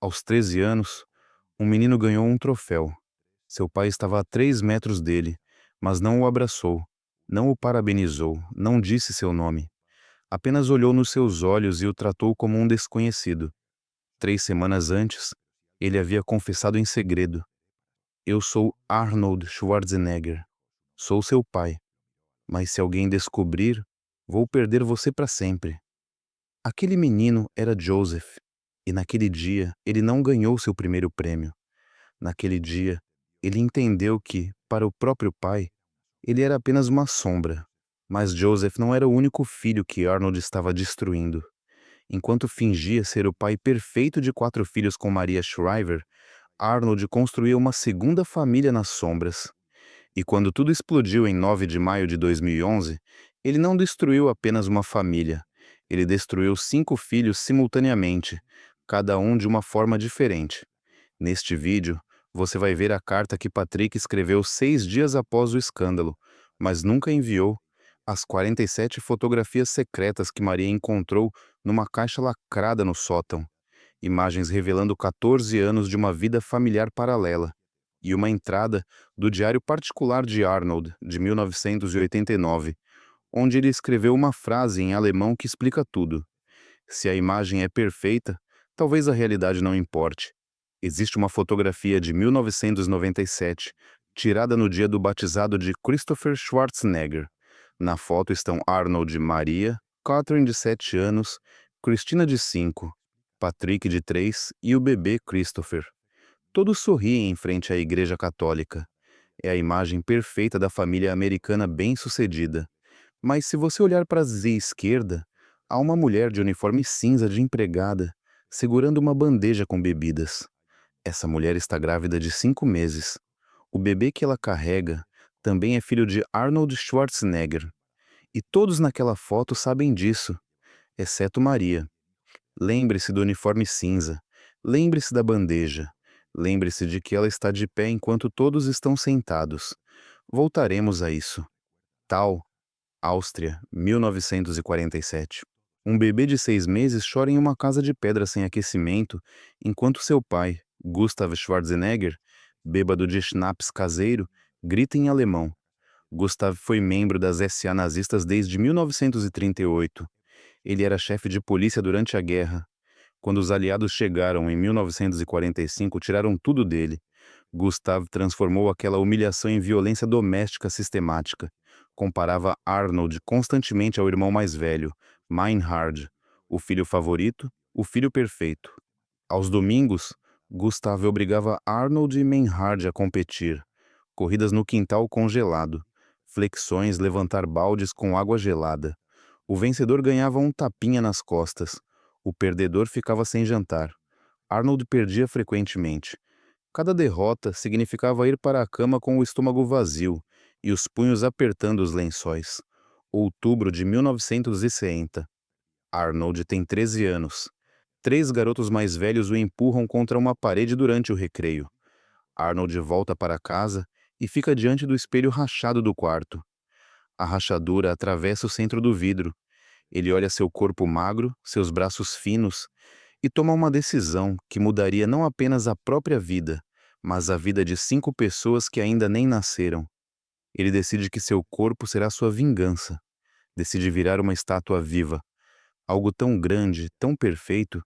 Aos 13 anos, um menino ganhou um troféu. Seu pai estava a 3 metros dele, mas não o abraçou, não o parabenizou, não disse seu nome. Apenas olhou nos seus olhos e o tratou como um desconhecido. 3 semanas antes, ele havia confessado em segredo: Eu sou Arnold Schwarzenegger. Sou seu pai. Mas se alguém descobrir, vou perder você para sempre. Aquele menino era Joseph, e naquele dia ele não ganhou seu primeiro prêmio. Naquele dia, ele entendeu que, para o próprio pai, ele era apenas uma sombra. Mas Joseph não era o único filho que Arnold estava destruindo. Enquanto fingia ser o pai perfeito de 4 filhos com Maria Shriver, Arnold construía uma segunda família nas sombras. E quando tudo explodiu em 9 de maio de 2011, ele não destruiu apenas uma família. Ele destruiu 5 filhos simultaneamente, cada um de uma forma diferente. Neste vídeo, você vai ver a carta que Patrick escreveu 6 dias após o escândalo, mas nunca enviou, as 47 fotografias secretas que Maria encontrou numa caixa lacrada no sótão, imagens revelando 14 anos de uma vida familiar paralela, e uma entrada do diário particular de Arnold, de 1989, onde ele escreveu uma frase em alemão que explica tudo. Se a imagem é perfeita, talvez a realidade não importe. Existe uma fotografia de 1997, tirada no dia do batizado de Christopher Schwarzenegger. Na foto estão Arnold e Maria, Catherine de 7 anos, Christina de 5, Patrick de 3 e o bebê Christopher. Todos sorriem em frente à Igreja Católica. É a imagem perfeita da família americana bem-sucedida. Mas se você olhar para a esquerda, há uma mulher de uniforme cinza de empregada, segurando uma bandeja com bebidas. Essa mulher está grávida de 5 meses. O bebê que ela carrega também é filho de Arnold Schwarzenegger. E todos naquela foto sabem disso, exceto Maria. Lembre-se do uniforme cinza. Lembre-se da bandeja. Lembre-se de que ela está de pé enquanto todos estão sentados. Voltaremos a isso. Tal, Áustria, 1947. Um bebê de 6 meses chora em uma casa de pedra sem aquecimento, enquanto seu pai, Gustav Schwarzenegger, bêbado de schnapps caseiro, grita em alemão. Gustav foi membro das SA nazistas desde 1938. Ele era chefe de polícia durante a guerra. Quando os aliados chegaram em 1945, tiraram tudo dele. Gustav transformou aquela humilhação em violência doméstica sistemática. Comparava Arnold constantemente ao irmão mais velho, Meinhard, o filho favorito, o filho perfeito. Aos domingos, Gustav obrigava Arnold e Meinhard a competir. Corridas no quintal congelado. Flexões, levantar baldes com água gelada. O vencedor ganhava um tapinha nas costas. O perdedor ficava sem jantar. Arnold perdia frequentemente. Cada derrota significava ir para a cama com o estômago vazio e os punhos apertando os lençóis. Outubro de 1960. Arnold tem 13 anos. 3 garotos mais velhos o empurram contra uma parede durante o recreio. Arnold volta para casa e fica diante do espelho rachado do quarto. A rachadura atravessa o centro do vidro. Ele olha seu corpo magro, seus braços finos, e toma uma decisão que mudaria não apenas a própria vida, mas a vida de 5 pessoas que ainda nem nasceram. Ele decide que seu corpo será sua vingança. Decide virar uma estátua viva, algo tão grande, tão perfeito,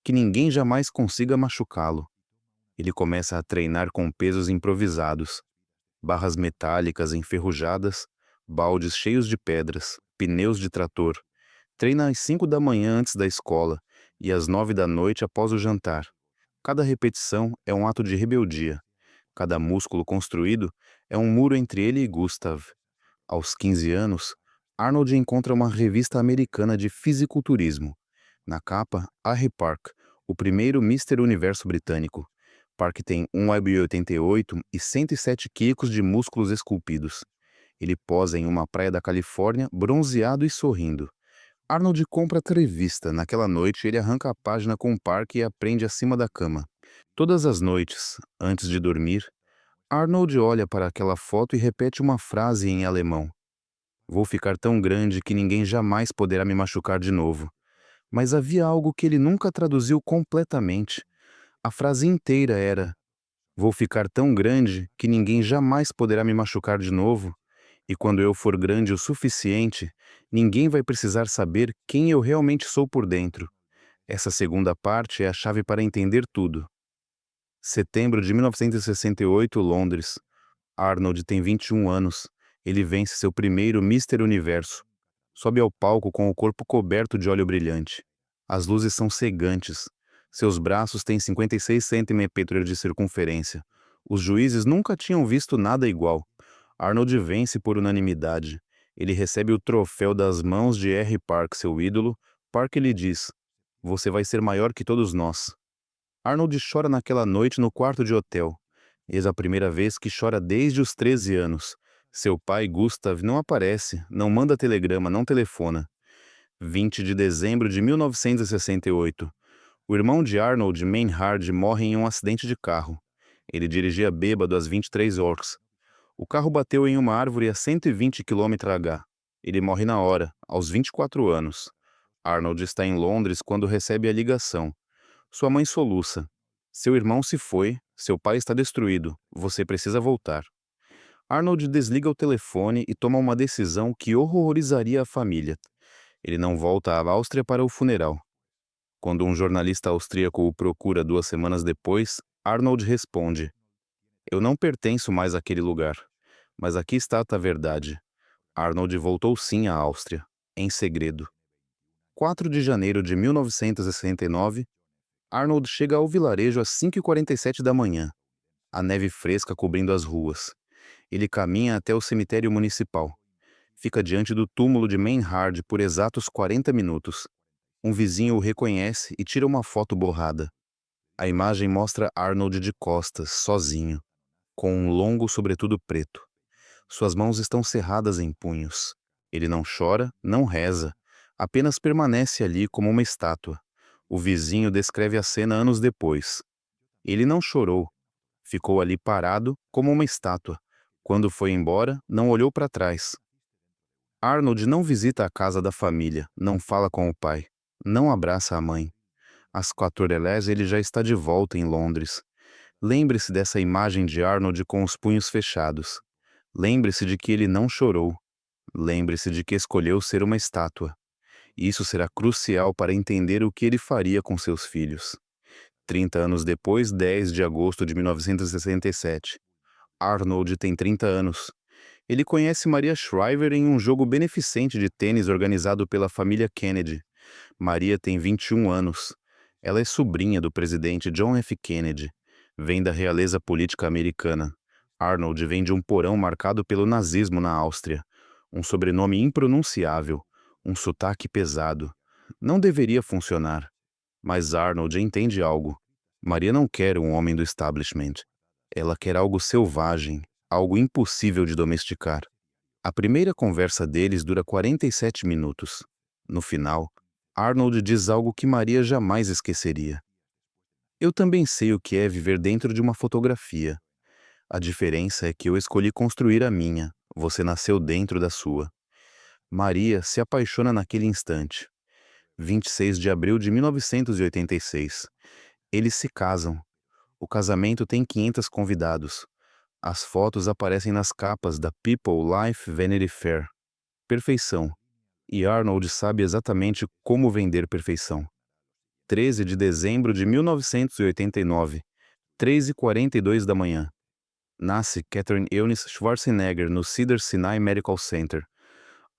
que ninguém jamais consiga machucá-lo. Ele começa a treinar com pesos improvisados, barras metálicas enferrujadas, baldes cheios de pedras, pneus de trator. Treina às 5 da manhã antes da escola e às 9 da noite após o jantar. Cada repetição é um ato de rebeldia. Cada músculo construído é um muro entre ele e Gustav. Aos 15 anos, Arnold encontra uma revista americana de fisiculturismo. Na capa, Harry Park, o primeiro Mister Universo britânico. Park tem 1,88 m e 107 quilos de músculos esculpidos. Ele posa em uma praia da Califórnia, bronzeado e sorrindo. Arnold compra a revista. Naquela noite, ele arranca a página com o Park e a prende acima da cama. Todas as noites, antes de dormir, Arnold olha para aquela foto e repete uma frase em alemão. Vou ficar tão grande que ninguém jamais poderá me machucar de novo. Mas havia algo que ele nunca traduziu completamente. A frase inteira era: vou ficar tão grande que ninguém jamais poderá me machucar de novo, e quando eu for grande o suficiente, ninguém vai precisar saber quem eu realmente sou por dentro. Essa segunda parte é a chave para entender tudo. Setembro de 1968, Londres. Arnold tem 21 anos. Ele vence seu primeiro Mister Universo. Sobe ao palco com o corpo coberto de óleo brilhante. As luzes são cegantes. Seus braços têm 56 centímetros de circunferência. Os juízes nunca tinham visto nada igual. Arnold vence por unanimidade. Ele recebe o troféu das mãos de R. Park, seu ídolo. Park lhe diz: você vai ser maior que todos nós. Arnold chora naquela noite no quarto de hotel. Eis a primeira vez que chora desde os 13 anos. Seu pai, Gustav, não aparece, não manda telegrama, não telefona. 20 de dezembro de 1968. O irmão de Arnold, Meinhard, morre em um acidente de carro. Ele dirigia bêbado às 23 horas. O carro bateu em uma árvore a 120 km/h. Ele morre na hora, aos 24 anos. Arnold está em Londres quando recebe a ligação. Sua mãe soluça. Seu irmão se foi, seu pai está destruído, você precisa voltar. Arnold desliga o telefone e toma uma decisão que horrorizaria a família. Ele não volta à Áustria para o funeral. Quando um jornalista austríaco o procura 2 semanas depois, Arnold responde: eu não pertenço mais àquele lugar. Mas aqui está a verdade. Arnold voltou sim à Áustria, em segredo. 4 de janeiro de 1969, Arnold chega ao vilarejo às 5h47 da manhã. A neve fresca cobrindo as ruas. Ele caminha até o cemitério municipal. Fica diante do túmulo de Meinhard por exatos 40 minutos. Um vizinho o reconhece e tira uma foto borrada. A imagem mostra Arnold de costas, sozinho, com um longo sobretudo preto. Suas mãos estão cerradas em punhos. Ele não chora, não reza, apenas permanece ali como uma estátua. O vizinho descreve a cena anos depois. Ele não chorou. Ficou ali parado, como uma estátua. Quando foi embora, não olhou para trás. Arnold não visita a casa da família, não fala com o pai, não abraça a mãe. Às 4h ele já está de volta em Londres. Lembre-se dessa imagem de Arnold com os punhos fechados. Lembre-se de que ele não chorou. Lembre-se de que escolheu ser uma estátua. Isso será crucial para entender o que ele faria com seus filhos. 30 anos depois, 10 de agosto de 1967. Arnold tem 30 anos. Ele conhece Maria Shriver em um jogo beneficente de tênis organizado pela família Kennedy. Maria tem 21 anos. Ela é sobrinha do presidente John F. Kennedy. Vem da realeza política americana. Arnold vem de um porão marcado pelo nazismo na Áustria. Um sobrenome impronunciável. Um sotaque pesado. Não deveria funcionar. Mas Arnold entende algo. Maria não quer um homem do establishment. Ela quer algo selvagem, algo impossível de domesticar. A primeira conversa deles dura 47 minutos. No final, Arnold diz algo que Maria jamais esqueceria. Eu também sei o que é viver dentro de uma fotografia. A diferença é que eu escolhi construir a minha, você nasceu dentro da sua. Maria se apaixona naquele instante. 26 de abril de 1986. Eles se casam. O casamento tem 500 convidados. As fotos aparecem nas capas da People Life Vanity Fair. Perfeição. E Arnold sabe exatamente como vender perfeição. 13 de dezembro de 1989, 3h42 da manhã. Nasce Catherine Eunice Schwarzenegger no Cedars-Sinai Medical Center.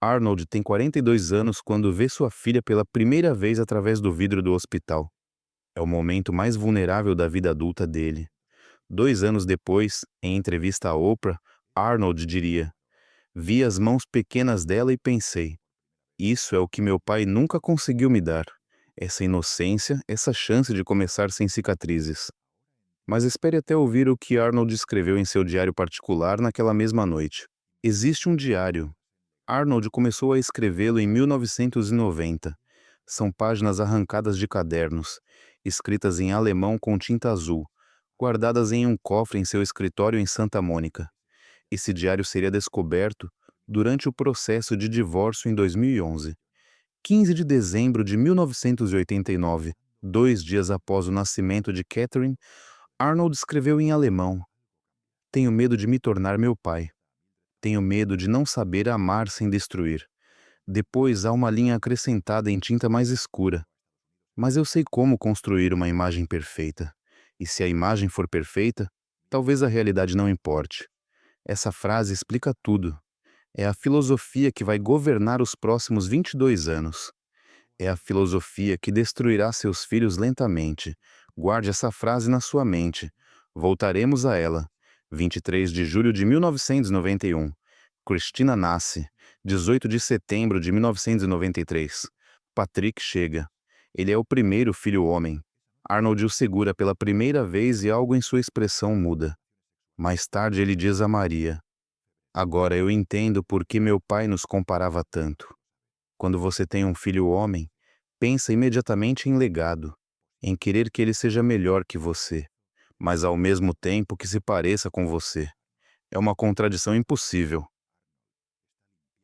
Arnold tem 42 anos quando vê sua filha pela primeira vez através do vidro do hospital. É o momento mais vulnerável da vida adulta dele. 2 anos depois, em entrevista a Oprah, Arnold diria: vi as mãos pequenas dela e pensei, isso é o que meu pai nunca conseguiu me dar. Essa inocência, essa chance de começar sem cicatrizes. Mas espere até ouvir o que Arnold escreveu em seu diário particular naquela mesma noite. Existe um diário. Arnold começou a escrevê-lo em 1990. São páginas arrancadas de cadernos, escritas em alemão com tinta azul, guardadas em um cofre em seu escritório em Santa Mônica. Esse diário seria descoberto durante o processo de divórcio em 2011. 15 de dezembro de 1989. 2 dias após o nascimento de Catherine, Arnold escreveu em alemão: Tenho medo de me tornar meu pai. Tenho medo de não saber amar sem destruir. Depois há uma linha acrescentada em tinta mais escura. Mas eu sei como construir uma imagem perfeita. E se a imagem for perfeita, talvez a realidade não importe. Essa frase explica tudo. É a filosofia que vai governar os próximos 22 anos. É a filosofia que destruirá seus filhos lentamente. Guarde essa frase na sua mente. Voltaremos a ela. 23 de julho de 1991. Christina nasce. 18 de setembro de 1993. Patrick chega. Ele é o primeiro filho homem. Arnold o segura pela primeira vez e algo em sua expressão muda. Mais tarde ele diz a Maria: Agora eu entendo por que meu pai nos comparava tanto. Quando você tem um filho homem, pensa imediatamente em legado, em querer que ele seja melhor que você, mas ao mesmo tempo que se pareça com você. É uma contradição impossível.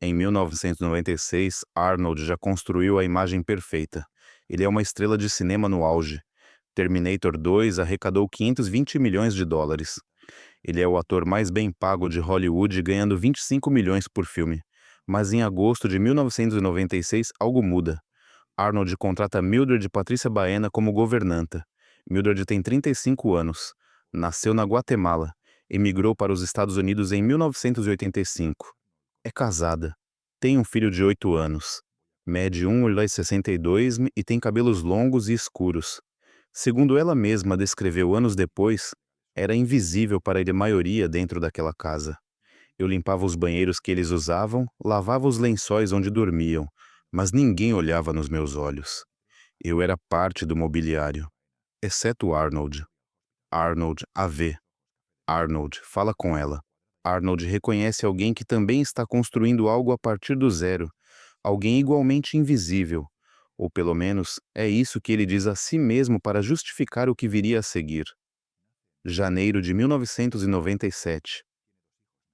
Em 1996, Arnold já construiu a imagem perfeita. Ele é uma estrela de cinema no auge. Terminator 2 arrecadou 520 milhões de dólares. Ele é o ator mais bem pago de Hollywood, ganhando 25 milhões por filme. Mas em agosto de 1996, algo muda. Arnold contrata Mildred Patrícia Baena como governanta. Mildred tem 35 anos. Nasceu na Guatemala. Emigrou para os Estados Unidos em 1985. É casada. Tem um filho de 8 anos. Mede 1,62 m e tem cabelos longos e escuros. Segundo ela mesma descreveu anos depois, era invisível para a maioria dentro daquela casa. Eu limpava os banheiros que eles usavam, lavava os lençóis onde dormiam, mas ninguém olhava nos meus olhos. Eu era parte do mobiliário, exceto Arnold. Arnold a vê. Arnold fala com ela. Arnold reconhece alguém que também está construindo algo a partir do zero, alguém igualmente invisível. Ou pelo menos é isso que ele diz a si mesmo para justificar o que viria a seguir. Janeiro de 1997.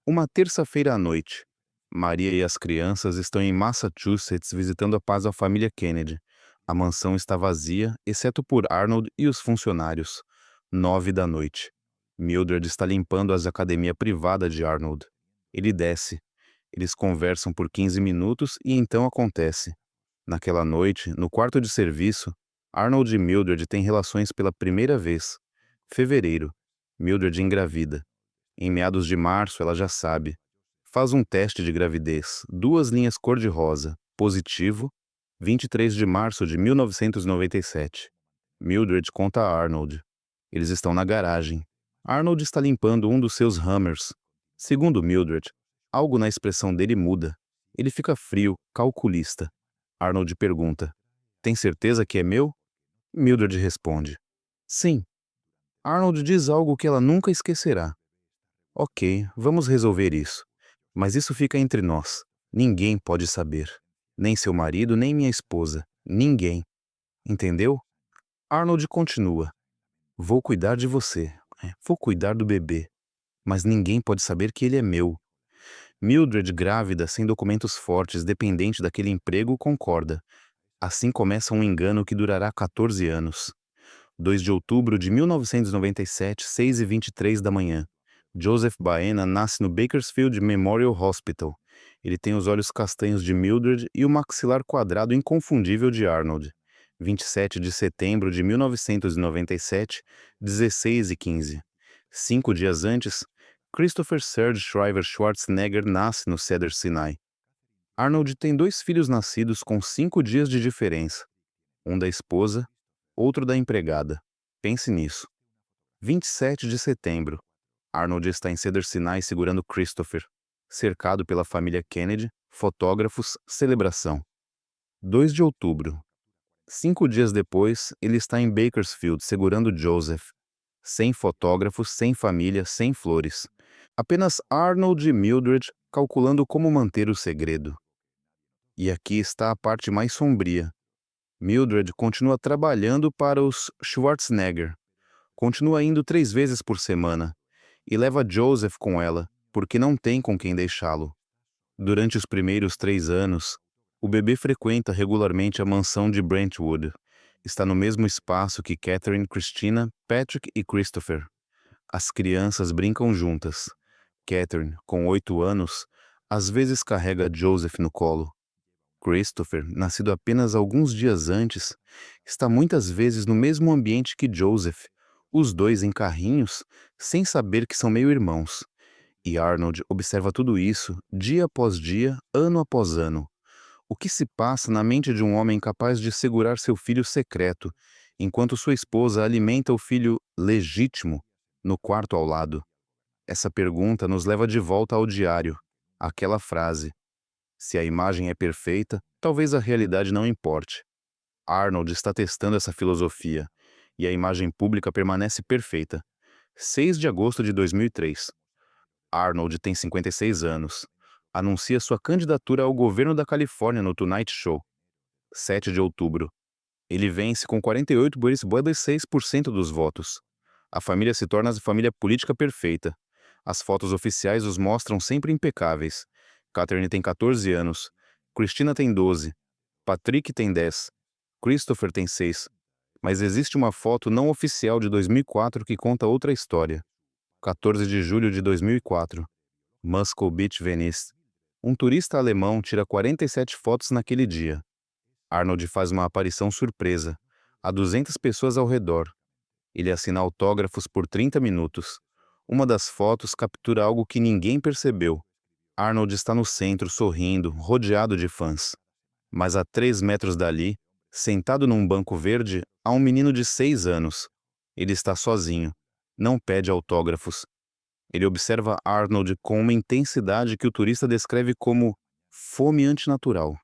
Uma terça-feira à noite. Maria e as crianças estão em Massachusetts visitando após a família Kennedy. A mansão está vazia, exceto por Arnold e os funcionários. 9 da noite. Mildred está limpando a academia privada de Arnold. Ele desce. Eles conversam por 15 minutos e então acontece. Naquela noite, no quarto de serviço, Arnold e Mildred têm relações pela primeira vez. Fevereiro. Mildred engravida. Em meados de março, ela já sabe. Faz um teste de gravidez, 2 linhas cor-de-rosa, positivo, 23 de março de 1997. Mildred conta a Arnold. Eles estão na garagem. Arnold está limpando um dos seus Hummers. Segundo Mildred, algo na expressão dele muda. Ele fica frio, calculista. Arnold pergunta: Tem certeza que é meu? Mildred responde: Sim. Arnold diz algo que ela nunca esquecerá. Ok, vamos resolver isso. Mas isso fica entre nós. Ninguém pode saber. Nem seu marido, nem minha esposa. Ninguém. Entendeu? Arnold continua. Vou cuidar de você. Vou cuidar do bebê. Mas ninguém pode saber que ele é meu. Mildred, grávida, sem documentos fortes, dependente daquele emprego, concorda. Assim começa um engano que durará 14 anos. 2 de outubro de 1997, 6h23 da manhã. Joseph Baena nasce no Bakersfield Memorial Hospital. Ele tem os olhos castanhos de Mildred e o maxilar quadrado inconfundível de Arnold. 27 de setembro de 1997, 16h15. 5 dias antes, Christopher Serge Shriver Schwarzenegger nasce no Cedar Sinai. Arnold tem 2 filhos nascidos com 5 dias de diferença. Um da esposa, outro da empregada. Pense nisso. 27 de setembro. Arnold está em Cedar Sinai segurando Christopher, cercado pela família Kennedy, fotógrafos, celebração. 2 de outubro. 5 dias depois, ele está em Bakersfield segurando Joseph. Sem fotógrafos, sem família, sem flores. Apenas Arnold e Mildred calculando como manter o segredo. E aqui está a parte mais sombria. Mildred continua trabalhando para os Schwarzenegger. Continua indo 3 vezes por semana. E leva Joseph com ela, porque não tem com quem deixá-lo. Durante os primeiros 3 anos, o bebê frequenta regularmente a mansão de Brentwood. Está no mesmo espaço que Catherine, Christina, Patrick e Christopher. As crianças brincam juntas. Catherine, com 8 anos, às vezes carrega Joseph no colo. Christopher, nascido apenas alguns dias antes, está muitas vezes no mesmo ambiente que Joseph, os dois em carrinhos, sem saber que são meio-irmãos. E Arnold observa tudo isso, dia após dia, ano após ano. O que se passa na mente de um homem capaz de segurar seu filho secreto, enquanto sua esposa alimenta o filho legítimo no quarto ao lado? Essa pergunta nos leva de volta ao diário, àquela frase: se a imagem é perfeita, talvez a realidade não importe. Arnold está testando essa filosofia, e a imagem pública permanece perfeita. 6 de agosto de 2003. Arnold tem 56 anos. Anuncia sua candidatura ao governo da Califórnia no Tonight Show. 7 de outubro. Ele vence com 48,6% dos votos. A família se torna a família política perfeita. As fotos oficiais os mostram sempre impecáveis. Catherine tem 14 anos. Christina tem 12. Patrick tem 10. Christopher tem 6. Mas existe uma foto não oficial de 2004 que conta outra história. 14 de julho de 2004. Muscle Beach, Venice. Um turista alemão tira 47 fotos naquele dia. Arnold faz uma aparição surpresa. Há 200 pessoas ao redor. Ele assina autógrafos por 30 minutos. Uma das fotos captura algo que ninguém percebeu. Arnold está no centro, sorrindo, rodeado de fãs. Mas a 3 metros dali, sentado num banco verde, há um menino de 6 anos. Ele está sozinho. Não pede autógrafos. Ele observa Arnold com uma intensidade que o turista descreve como fome antinatural.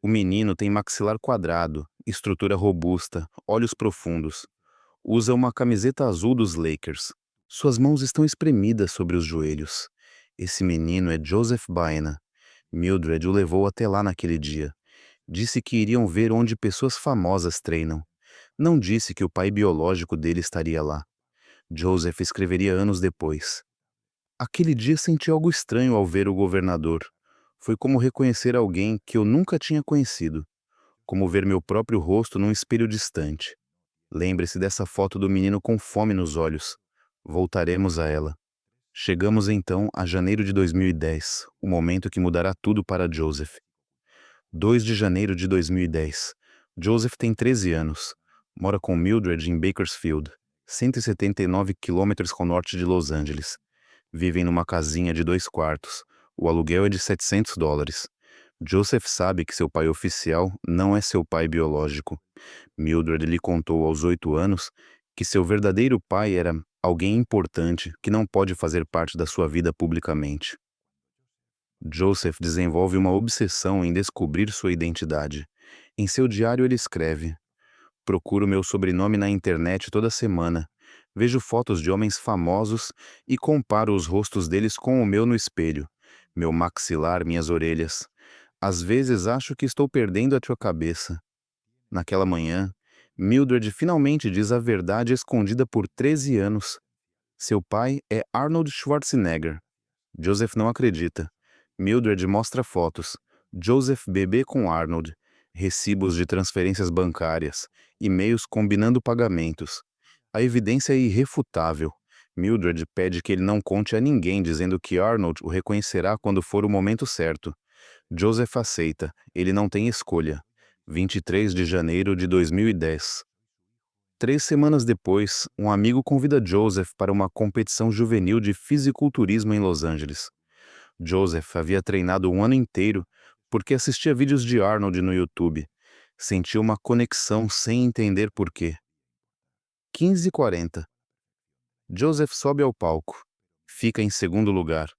O menino tem maxilar quadrado, estrutura robusta, olhos profundos. Usa uma camiseta azul dos Lakers. Suas mãos estão espremidas sobre os joelhos. Esse menino é Joseph Baena. Mildred o levou até lá naquele dia. Disse que iriam ver onde pessoas famosas treinam. Não disse que o pai biológico dele estaria lá. Joseph escreveria anos depois: aquele dia senti algo estranho ao ver o governador. Foi como reconhecer alguém que eu nunca tinha conhecido. Como ver meu próprio rosto num espelho distante. Lembre-se dessa foto do menino com fome nos olhos. Voltaremos a ela. Chegamos então a janeiro de 2010, o momento que mudará tudo para Joseph. 2 de janeiro de 2010. Joseph tem 13 anos. Mora com Mildred em Bakersfield, 179 quilômetros ao norte de Los Angeles. Vivem numa casinha de 2 quartos. O aluguel é de $700. Joseph sabe que seu pai oficial não é seu pai biológico. Mildred lhe contou aos 8 anos que seu verdadeiro pai era alguém importante que não pode fazer parte da sua vida publicamente. Joseph desenvolve uma obsessão em descobrir sua identidade. Em seu diário ele escreve: procuro meu sobrenome na internet toda semana. Vejo fotos de homens famosos e comparo os rostos deles com o meu no espelho. Meu maxilar, minhas orelhas. Às vezes acho que estou perdendo a tua cabeça. Naquela manhã, Mildred finalmente diz a verdade escondida por 13 anos. Seu pai é Arnold Schwarzenegger. Joseph não acredita. Mildred mostra fotos. Joseph bebê com Arnold. Recibos de transferências bancárias. E-mails combinando pagamentos. A evidência é irrefutável. Mildred pede que ele não conte a ninguém, dizendo que Arnold o reconhecerá quando for o momento certo. Joseph aceita. Ele não tem escolha. 23 de janeiro de 2010. 3 semanas depois, um amigo convida Joseph para uma competição juvenil de fisiculturismo em Los Angeles. Joseph havia treinado um ano inteiro porque assistia vídeos de Arnold no YouTube. Sentiu uma conexão sem entender por quê. 15h40. Joseph sobe ao palco. Fica em segundo lugar.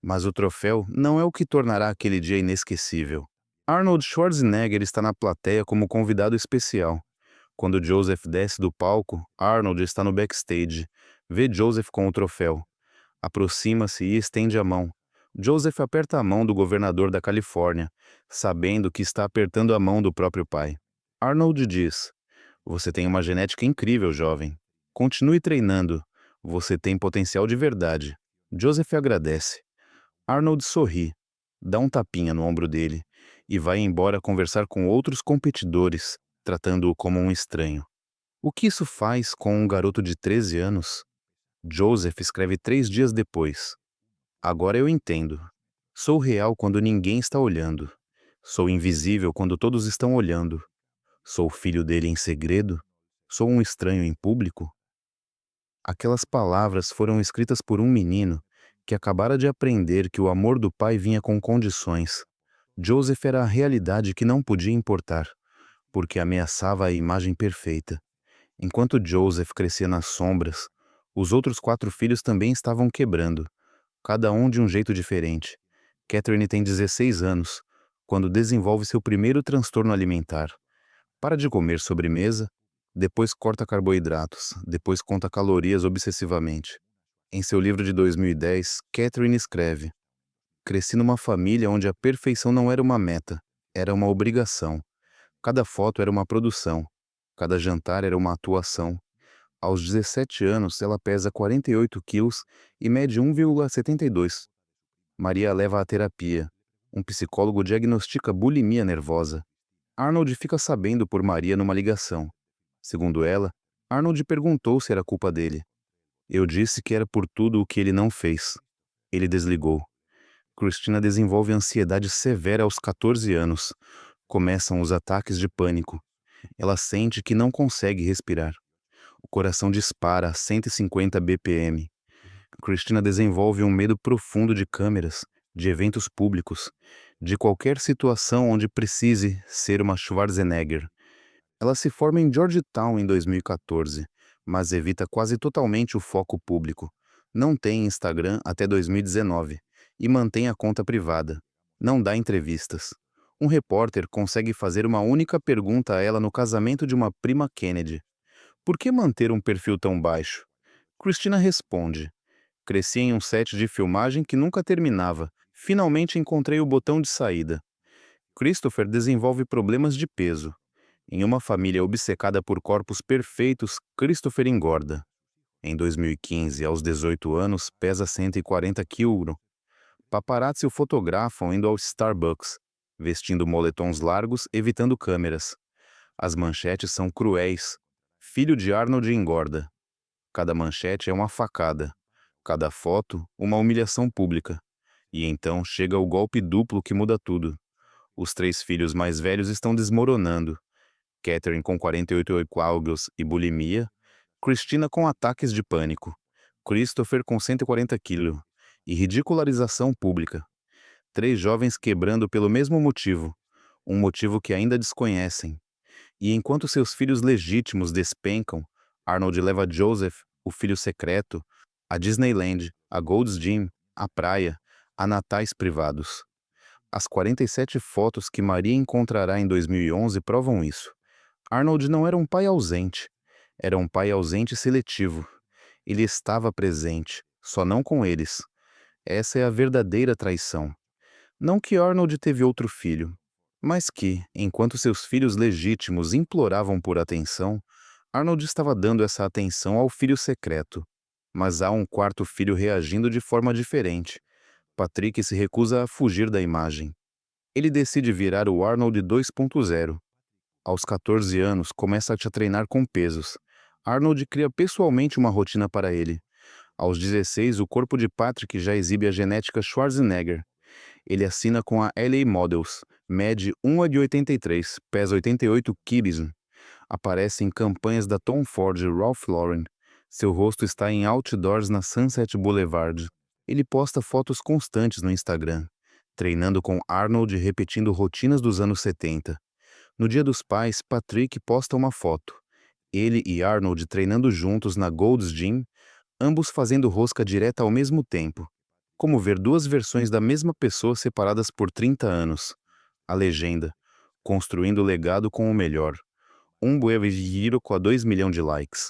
Mas o troféu não é o que tornará aquele dia inesquecível. Arnold Schwarzenegger está na plateia como convidado especial. Quando Joseph desce do palco, Arnold está no backstage. Vê Joseph com o troféu. Aproxima-se e estende a mão. Joseph aperta a mão do governador da Califórnia, sabendo que está apertando a mão do próprio pai. Arnold diz: você tem uma genética incrível, jovem. Continue treinando. Você tem potencial de verdade. Joseph agradece. Arnold sorri, dá um tapinha no ombro dele e vai embora conversar com outros competidores. tratando-o como um estranho. O que isso faz com um garoto de 13 anos? Joseph escreve 3 dias depois. Agora eu entendo. Sou real quando ninguém está olhando. Sou invisível quando todos estão olhando. Sou filho dele em segredo? Sou um estranho em público? Aquelas palavras foram escritas por um menino que acabara de aprender que o amor do pai vinha com condições. Joseph era a realidade que não podia importar, porque ameaçava a imagem perfeita. Enquanto Joseph crescia nas sombras, os outros 4 filhos também estavam quebrando, cada um de um jeito diferente. Catherine tem 16 anos, quando desenvolve seu primeiro transtorno alimentar. Para de comer sobremesa, depois corta carboidratos, depois conta calorias obsessivamente. Em seu livro de 2010, Catherine escreve: Cresci numa família onde a perfeição não era uma meta, era uma obrigação. Cada foto era uma produção, cada jantar era uma atuação. Aos 17 anos, ela pesa 48 quilos e mede 1,72. Maria leva à terapia. Um psicólogo diagnostica bulimia nervosa. Arnold fica sabendo por Maria numa ligação. Segundo ela, Arnold perguntou se era culpa dele. Eu disse que era por tudo o que ele não fez. Ele desligou. Christina desenvolve ansiedade severa aos 14 anos. Começam os ataques de pânico. Ela sente que não consegue respirar. O coração dispara a 150 bpm. Christina desenvolve um medo profundo de câmeras, de eventos públicos, de qualquer situação onde precise ser uma Schwarzenegger. Ela se forma em Georgetown em 2014, mas evita quase totalmente o foco público. Não tem Instagram até 2019 e mantém a conta privada. Não dá entrevistas. Um repórter consegue fazer uma única pergunta a ela no casamento de uma prima Kennedy. Por que manter um perfil tão baixo? Christina responde: Cresci em um set de filmagem que nunca terminava. Finalmente encontrei o botão de saída. Christopher desenvolve problemas de peso. Em uma família obcecada por corpos perfeitos, Christopher engorda. Em 2015, aos 18 anos, pesa 140 kg. Paparazzi o fotografam indo ao Starbucks, vestindo moletons largos, evitando câmeras. As manchetes são cruéis. Filho de Arnold engorda. Cada manchete é uma facada. Cada foto, uma humilhação pública. E então chega o golpe duplo que muda tudo. Os 3 filhos mais velhos estão desmoronando. Catherine com 48 coágulos e bulimia, Christina com ataques de pânico, Christopher com 140 kg e ridicularização pública. 3 jovens quebrando pelo mesmo motivo, um motivo que ainda desconhecem. E enquanto seus filhos legítimos despencam, Arnold leva Joseph, o filho secreto, a Disneyland, a Gold's Gym, a praia, a natais privados. As 47 fotos que Maria encontrará em 2011 provam isso. Arnold não era um pai ausente. Era um pai ausente seletivo. Ele estava presente, só não com eles. Essa é a verdadeira traição. Não que Arnold teve outro filho, mas que, enquanto seus filhos legítimos imploravam por atenção, Arnold estava dando essa atenção ao filho secreto. Mas há um 4º filho reagindo de forma diferente. Patrick se recusa a fugir da imagem. Ele decide virar o Arnold 2.0. Aos 14 anos, começa a treinar com pesos. Arnold cria pessoalmente uma rotina para ele. Aos 16, o corpo de Patrick já exibe a genética Schwarzenegger. Ele assina com a LA Models, mede 1,83, pesa 88 quilos. Aparece em campanhas da Tom Ford e Ralph Lauren. Seu rosto está em outdoors na Sunset Boulevard. Ele posta fotos constantes no Instagram, treinando com Arnold e repetindo rotinas dos anos 70. No Dia dos Pais, Patrick posta uma foto. Ele e Arnold treinando juntos na Gold's Gym, ambos fazendo rosca direta ao mesmo tempo. Como ver 2 versões da mesma pessoa separadas por 30 anos. A legenda: construindo legado com o melhor. Um buen giro com 2 milhões de likes.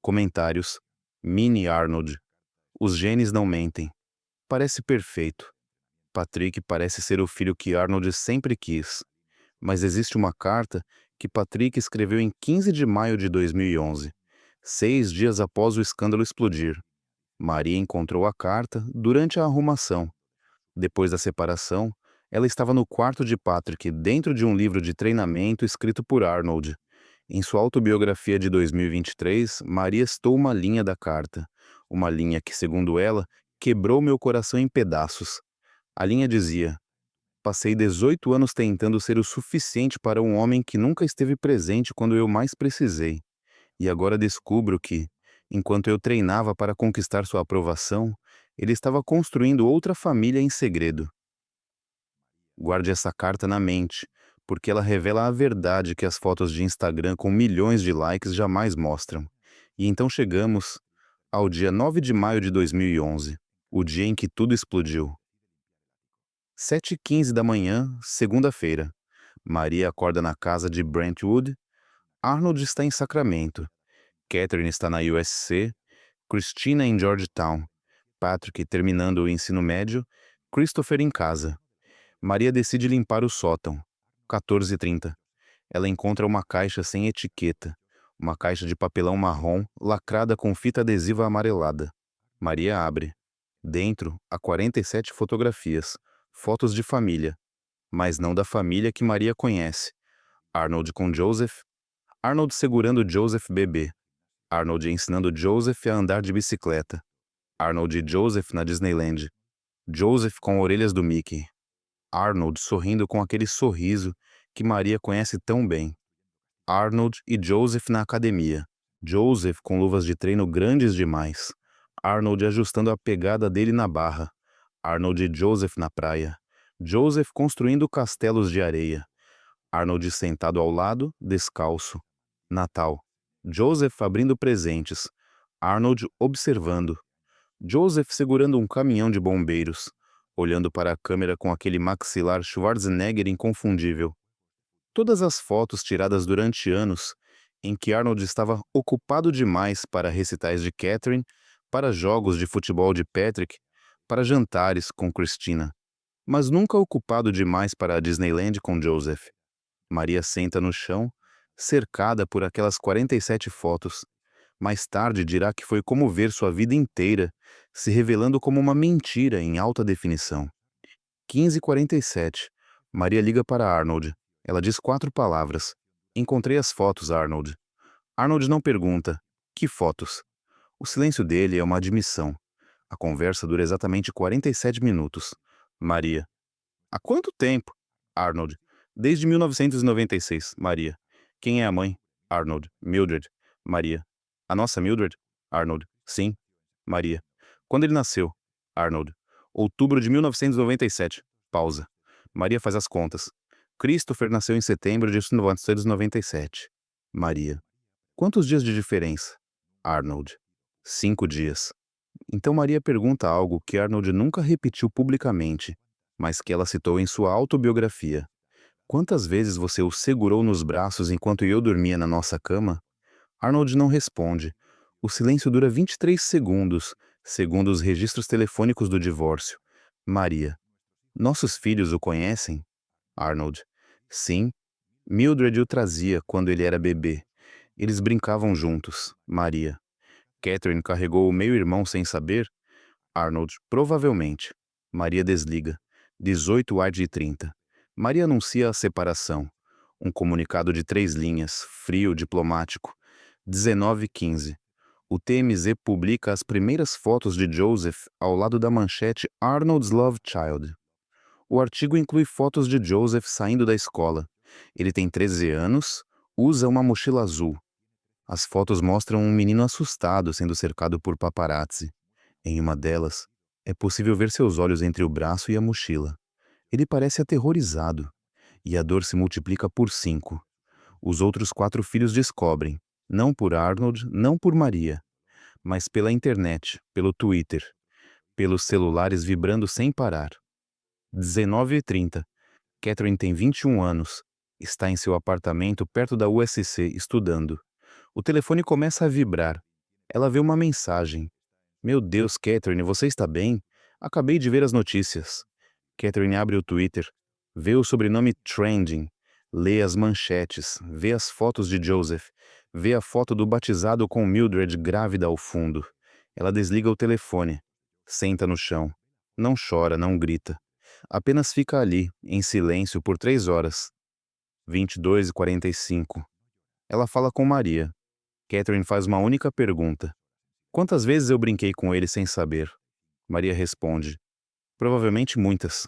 Comentários: Mini Arnold. Os genes não mentem. Parece perfeito. Patrick parece ser o filho que Arnold sempre quis. Mas existe uma carta que Patrick escreveu em 15 de maio de 2011, 6 dias após o escândalo explodir. Maria encontrou a carta durante a arrumação. Depois da separação, ela estava no quarto de Patrick, dentro de um livro de treinamento escrito por Arnold. Em sua autobiografia de 2023, Maria citou uma linha da carta. Uma linha que, segundo ela, quebrou meu coração em pedaços. A linha dizia: passei 18 anos tentando ser o suficiente para um homem que nunca esteve presente quando eu mais precisei. E agora descubro que, enquanto eu treinava para conquistar sua aprovação, ele estava construindo outra família em segredo. Guarde essa carta na mente, porque ela revela a verdade que as fotos de Instagram com milhões de likes jamais mostram. E então chegamos ao dia 9 de maio de 2011, o dia em que tudo explodiu. 7h15 da manhã, segunda-feira. Maria acorda na casa de Brentwood. Arnold está em Sacramento. Catherine está na USC. Christina em Georgetown. Patrick terminando o ensino médio. Christopher em casa. Maria decide limpar o sótão. 14h30. Ela encontra uma caixa sem etiqueta. Uma caixa de papelão marrom, lacrada com fita adesiva amarelada. Maria abre. Dentro, há 47 fotografias. Fotos de família. Mas não da família que Maria conhece. Arnold com Joseph. Arnold segurando Joseph bebê. Arnold ensinando Joseph a andar de bicicleta. Arnold e Joseph na Disneyland. Joseph com orelhas do Mickey. Arnold sorrindo com aquele sorriso que Maria conhece tão bem. Arnold e Joseph na academia. Joseph com luvas de treino grandes demais. Arnold ajustando a pegada dele na barra. Arnold e Joseph na praia. Joseph construindo castelos de areia. Arnold sentado ao lado, descalço. Natal. Joseph abrindo presentes. Arnold observando. Joseph segurando um caminhão de bombeiros, olhando para a câmera com aquele maxilar Schwarzenegger inconfundível. Todas as fotos tiradas durante anos, em que Arnold estava ocupado demais para recitais de Catherine, para jogos de futebol de Patrick, para jantares com Christina, mas nunca ocupado demais para a Disneyland com Joseph. Maria senta no chão, cercada por aquelas 47 fotos. Mais tarde dirá que foi como ver sua vida inteira se revelando como uma mentira em alta definição. 15h47. Maria liga para Arnold. Ela diz 4 palavras. Encontrei as fotos, Arnold. Arnold não pergunta. Que fotos? O silêncio dele é uma admissão. A conversa dura exatamente 47 minutos. Maria. Há quanto tempo? Arnold. Desde 1996. Maria. Quem é a mãe? Arnold. Mildred. Maria. A nossa Mildred? Arnold. Sim. Maria. Quando ele nasceu? Arnold. Outubro de 1997. Pausa. Maria faz as contas. Christopher nasceu em setembro de 1997. Maria. Quantos dias de diferença? Arnold. 5 dias. Então Maria pergunta algo que Arnold nunca repetiu publicamente, mas que ela citou em sua autobiografia. Quantas vezes você o segurou nos braços enquanto eu dormia na nossa cama? Arnold não responde. O silêncio dura 23 segundos, segundo os registros telefônicos do divórcio. Maria. Nossos filhos o conhecem? Arnold. Sim. Mildred o trazia quando ele era bebê. Eles brincavam juntos. Maria. Catherine carregou o meio-irmão sem saber? Arnold. Provavelmente. Maria desliga. 18h30. Maria anuncia a separação. Um comunicado de 3 linhas, frio, diplomático. 19h15. O TMZ publica as primeiras fotos de Joseph ao lado da manchete Arnold's Love Child. O artigo inclui fotos de Joseph saindo da escola. Ele tem 13 anos, usa uma mochila azul. As fotos mostram um menino assustado sendo cercado por paparazzi. Em uma delas, é possível ver seus olhos entre o braço e a mochila. Ele parece aterrorizado, e a dor se multiplica por 5. Os outros 4 filhos descobrem, não por Arnold, não por Maria, mas pela internet, pelo Twitter, pelos celulares vibrando sem parar. 19h30. Catherine tem 21 anos. Está em seu apartamento perto da USC estudando. O telefone começa a vibrar. Ela vê uma mensagem. Meu Deus, Catherine, você está bem? Acabei de ver as notícias. Catherine abre o Twitter. Vê o sobrenome trending. Lê as manchetes. Vê as fotos de Joseph. Vê a foto do batizado com Mildred grávida ao fundo. Ela desliga o telefone. Senta no chão. Não chora, não grita. Apenas fica ali, em silêncio, por 3 horas. 22h45. Ela fala com Maria. Catherine faz uma única pergunta. Quantas vezes eu brinquei com ele sem saber? Maria responde. Provavelmente muitas.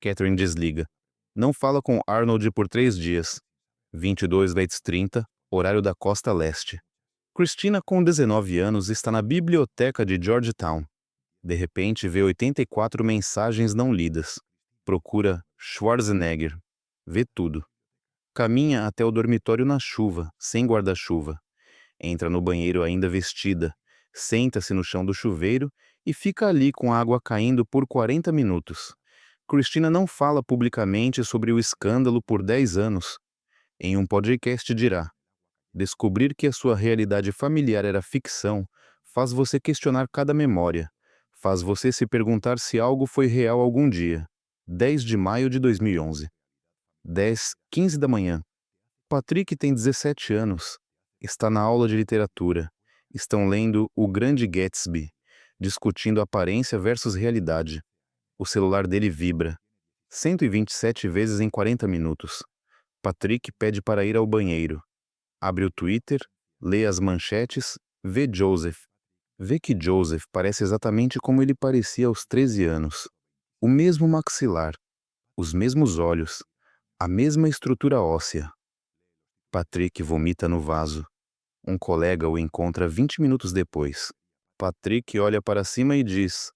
Catherine desliga. Não fala com Arnold por 3 dias. 22:30, horário da costa leste. Christina, com 19 anos, está na biblioteca de Georgetown. De repente, vê 84 mensagens não lidas. Procura Schwarzenegger. Vê tudo. Caminha até o dormitório na chuva, sem guarda-chuva. Entra no banheiro ainda vestida. Senta-se no chão do chuveiro e fica ali com a água caindo por 40 minutos. Christina não fala publicamente sobre o escândalo por 10 anos. Em um podcast dirá: descobrir que a sua realidade familiar era ficção faz você questionar cada memória, faz você se perguntar se algo foi real algum dia. 10 de maio de 2011. 10:15 da manhã. Patrick tem 17 anos. Está na aula de literatura. Estão lendo O Grande Gatsby, discutindo aparência versus realidade. O celular dele vibra. 127 vezes em 40 minutos. Patrick pede para ir ao banheiro. Abre o Twitter, lê as manchetes, vê Joseph. Vê que Joseph parece exatamente como ele parecia aos 13 anos. O mesmo maxilar, os mesmos olhos, a mesma estrutura óssea. Patrick vomita no vaso. Um colega o encontra 20 minutos depois. Patrick olha para cima e diz: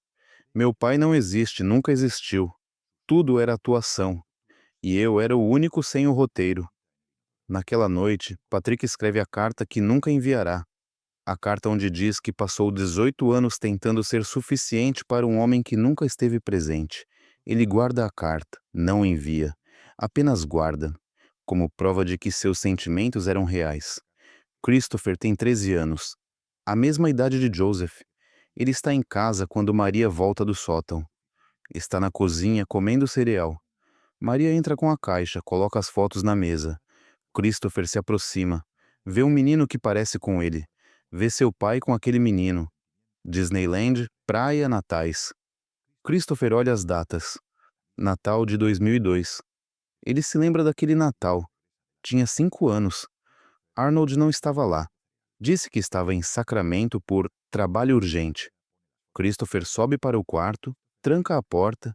meu pai não existe, nunca existiu. Tudo era atuação. E eu era o único sem o roteiro. Naquela noite, Patrick escreve a carta que nunca enviará. A carta onde diz que passou 18 anos tentando ser suficiente para um homem que nunca esteve presente. Ele guarda a carta, não envia. Apenas guarda, como prova de que seus sentimentos eram reais. Christopher tem 13 anos, a mesma idade de Joseph. Ele está em casa quando Maria volta do sótão. Está na cozinha comendo cereal. Maria entra com a caixa, coloca as fotos na mesa. Christopher se aproxima. Vê um menino que parece com ele. Vê seu pai com aquele menino. Disneyland, praia, natais. Christopher olha as datas. Natal de 2002. Ele se lembra daquele Natal. Tinha 5 anos. Arnold não estava lá. Disse que estava em Sacramento por trabalho urgente. Christopher sobe para o quarto, tranca a porta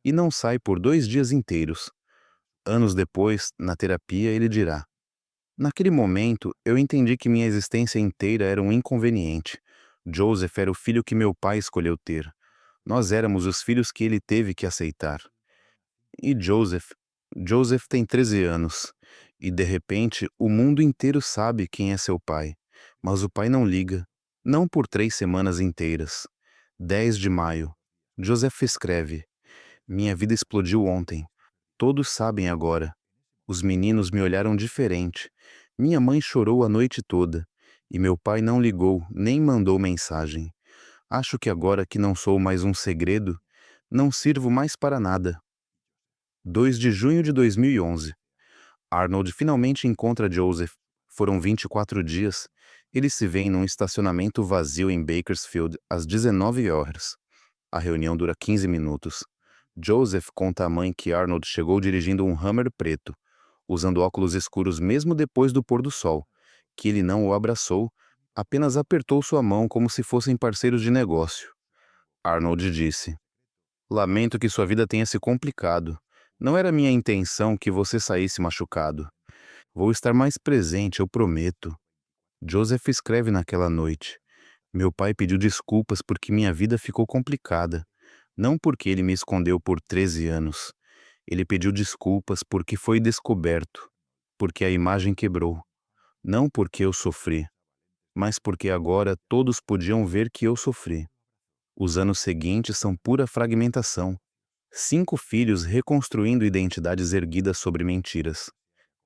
e não sai por 2 dias inteiros. Anos depois, na terapia, ele dirá: naquele momento, eu entendi que minha existência inteira era um inconveniente. Joseph era o filho que meu pai escolheu ter. Nós éramos os filhos que ele teve que aceitar. E Joseph tem 13 anos. E de repente, o mundo inteiro sabe quem é seu pai. Mas o pai não liga. Não por 3 semanas inteiras. 10 de maio. Joseph escreve: minha vida explodiu ontem. Todos sabem agora. Os meninos me olharam diferente. Minha mãe chorou a noite toda. E meu pai não ligou, nem mandou mensagem. Acho que agora que não sou mais um segredo, não sirvo mais para nada. 2 de junho de 2011. Arnold finalmente encontra Joseph. Foram 24 dias. Eles se veem num estacionamento vazio em Bakersfield às 19 horas. A reunião dura 15 minutos. Joseph conta à mãe que Arnold chegou dirigindo um Hummer preto, usando óculos escuros mesmo depois do pôr do sol, que ele não o abraçou, apenas apertou sua mão como se fossem parceiros de negócio. Arnold disse: lamento que sua vida tenha se complicado. Não era minha intenção que você saísse machucado. Vou estar mais presente, eu prometo. Joseph escreve naquela noite: meu pai pediu desculpas porque minha vida ficou complicada. Não porque ele me escondeu por 13 anos. Ele pediu desculpas porque foi descoberto, porque a imagem quebrou. Não porque eu sofri, mas porque agora todos podiam ver que eu sofri. Os anos seguintes são pura fragmentação. 5 filhos reconstruindo identidades erguidas sobre mentiras.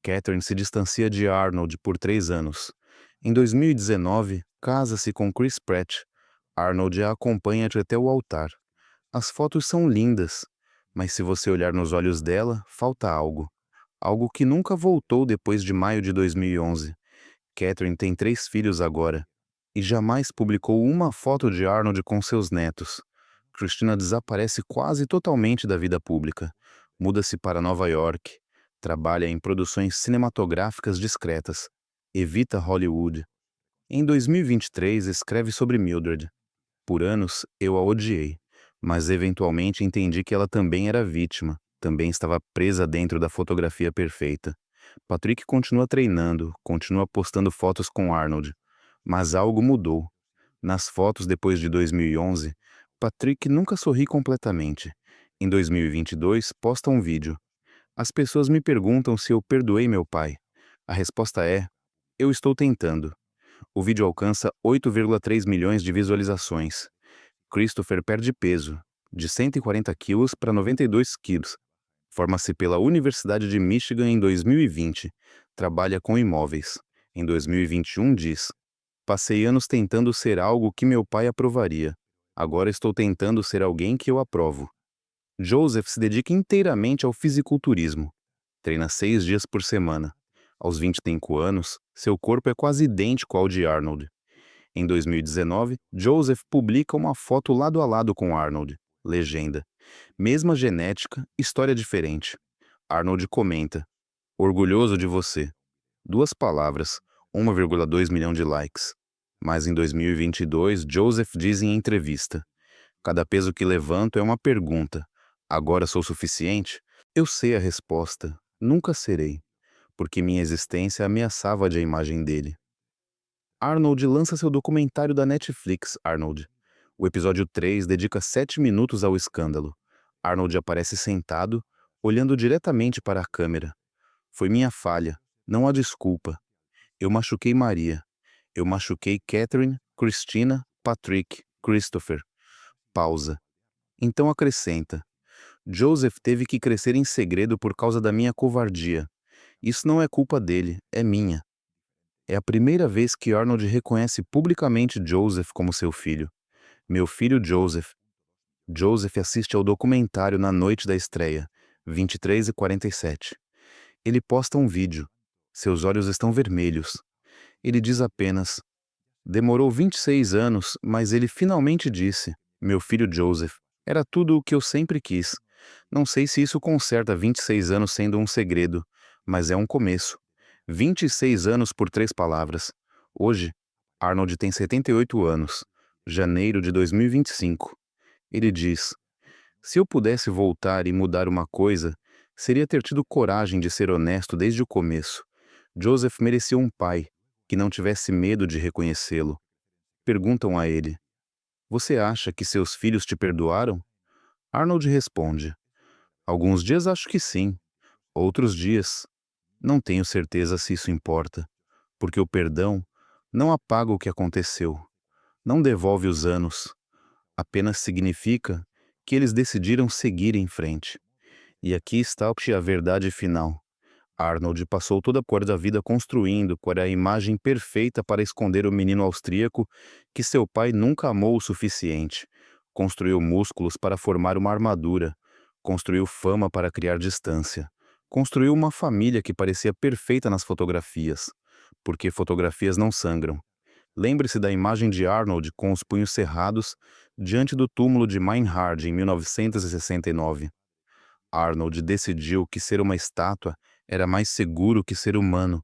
Catherine se distancia de Arnold por 3 anos. Em 2019, casa-se com Chris Pratt. Arnold a acompanha até o altar. As fotos são lindas, mas se você olhar nos olhos dela, falta algo. Algo que nunca voltou depois de maio de 2011. Catherine tem 3 filhos agora e jamais publicou uma foto de Arnold com seus netos. Christina desaparece quase totalmente da vida pública. Muda-se para Nova York. Trabalha em produções cinematográficas discretas. Evita Hollywood. Em 2023, escreve sobre Mildred. Por anos, eu a odiei, mas eventualmente entendi que ela também era vítima, também estava presa dentro da fotografia perfeita. Patrick continua treinando, continua postando fotos com Arnold, mas algo mudou. Nas fotos depois de 2011, Patrick nunca sorri completamente. Em 2022, posta um vídeo. As pessoas me perguntam se eu perdoei meu pai. A resposta é: eu estou tentando. O vídeo alcança 8,3 milhões de visualizações. Christopher perde peso, de 140 quilos para 92 quilos. Forma-se pela Universidade de Michigan em 2020. Trabalha com imóveis. Em 2021 diz: passei anos tentando ser algo que meu pai aprovaria. Agora estou tentando ser alguém que eu aprovo. Joseph se dedica inteiramente ao fisiculturismo. Treina 6 dias por semana. Aos 25 anos, seu corpo é quase idêntico ao de Arnold. Em 2019, Joseph publica uma foto lado a lado com Arnold. Legenda: mesma genética, história diferente. Arnold comenta: orgulhoso de você. Duas palavras, 1,2 milhão de likes. Mas em 2022, Joseph diz em entrevista: cada peso que levanto é uma pergunta. Agora sou suficiente? Eu sei a resposta. Nunca serei, porque minha existência ameaçava a imagem dele. Arnold lança seu documentário da Netflix, Arnold. O episódio 3 dedica 7 minutos ao escândalo. Arnold aparece sentado, olhando diretamente para a câmera. Foi minha falha. Não há desculpa. Eu machuquei Maria. Eu machuquei Catherine, Christina, Patrick, Christopher. Pausa. Então acrescenta: Joseph teve que crescer em segredo por causa da minha covardia. Isso não é culpa dele, é minha. É a primeira vez que Arnold reconhece publicamente Joseph como seu filho. Meu filho Joseph. Joseph assiste ao documentário na noite da estreia, 23h47. Ele posta um vídeo. Seus olhos estão vermelhos. Ele diz apenas: demorou 26 anos, mas ele finalmente disse: meu filho Joseph. Era tudo o que eu sempre quis. Não sei se isso conserta 26 anos sendo um segredo, mas é um começo. 26 anos por 3 palavras. Hoje, Arnold tem 78 anos. Janeiro de 2025. Ele diz: se eu pudesse voltar e mudar uma coisa, seria ter tido coragem de ser honesto desde o começo. Joseph merecia um pai que não tivesse medo de reconhecê-lo. Perguntam a ele: você acha que seus filhos te perdoaram? Arnold responde: alguns dias acho que sim, outros dias não tenho certeza se isso importa, porque o perdão não apaga o que aconteceu, não devolve os anos, apenas significa que eles decidiram seguir em frente. E aqui está a verdade final. Arnold passou toda a cor da vida construindo a imagem perfeita para esconder o menino austríaco que seu pai nunca amou o suficiente. Construiu músculos para formar uma armadura. Construiu fama para criar distância. Construiu uma família que parecia perfeita nas fotografias, porque fotografias não sangram. Lembre-se da imagem de Arnold com os punhos cerrados diante do túmulo de Meinhard em 1969. Arnold decidiu que ser uma estátua era mais seguro que ser humano,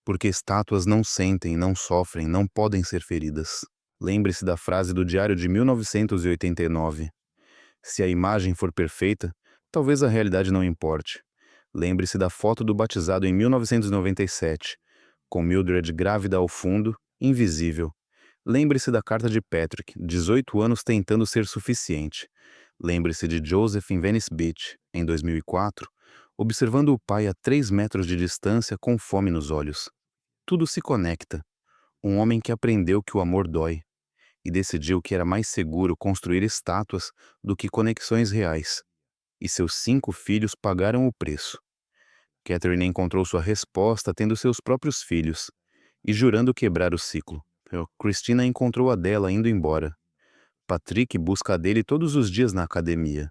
porque estátuas não sentem, não sofrem, não podem ser feridas. Lembre-se da frase do diário de 1989. Se a imagem for perfeita, talvez a realidade não importe. Lembre-se da foto do batizado em 1997, com Mildred grávida ao fundo, invisível. Lembre-se da carta de Patrick, 18 anos tentando ser suficiente. Lembre-se de Joseph em Venice Beach, em 2004, observando o pai a 3 metros de distância com fome nos olhos. Tudo se conecta. Um homem que aprendeu que o amor dói e decidiu que era mais seguro construir estátuas do que conexões reais. E seus 5 filhos pagaram o preço. Catherine encontrou sua resposta tendo seus próprios filhos e jurando quebrar o ciclo. Christina encontrou a dela indo embora. Patrick busca a dele todos os dias na academia.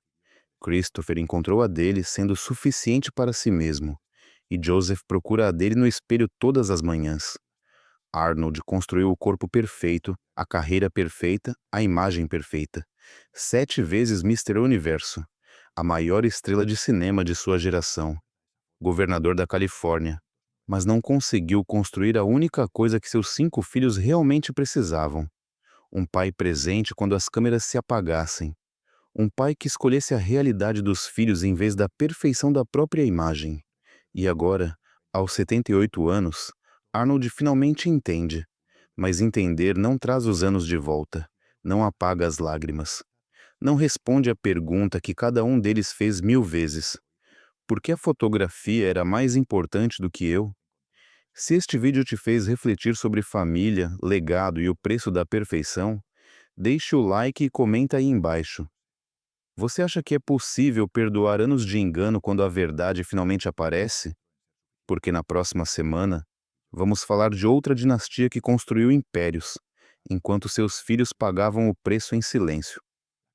Christopher encontrou a dele sendo suficiente para si mesmo. E Joseph procura a dele no espelho todas as manhãs. Arnold construiu o corpo perfeito, a carreira perfeita, a imagem perfeita. 7 vezes Mister Universo, a maior estrela de cinema de sua geração. Governador da Califórnia. mas não conseguiu construir a única coisa que seus 5 filhos realmente precisavam: um pai presente quando as câmeras se apagassem. Um pai que escolhesse a realidade dos filhos em vez da perfeição da própria imagem. E agora, aos 78 anos, Arnold finalmente entende. Mas entender não traz os anos de volta, não apaga as lágrimas. Não responde à pergunta que cada um deles fez 1000 vezes: por que a fotografia era mais importante do que eu? Se este vídeo te fez refletir sobre família, legado e o preço da perfeição, deixe o like e comenta aí embaixo. Você acha que é possível perdoar anos de engano quando a verdade finalmente aparece? Porque na próxima semana, vamos falar de outra dinastia que construiu impérios, enquanto seus filhos pagavam o preço em silêncio.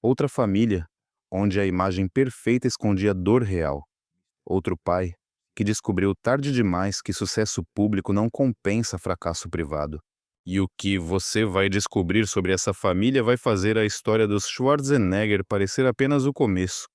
Outra família, onde a imagem perfeita escondia dor real. Outro pai, que descobriu tarde demais que sucesso público não compensa fracasso privado. E o que você vai descobrir sobre essa família vai fazer a história dos Schwarzenegger parecer apenas o começo.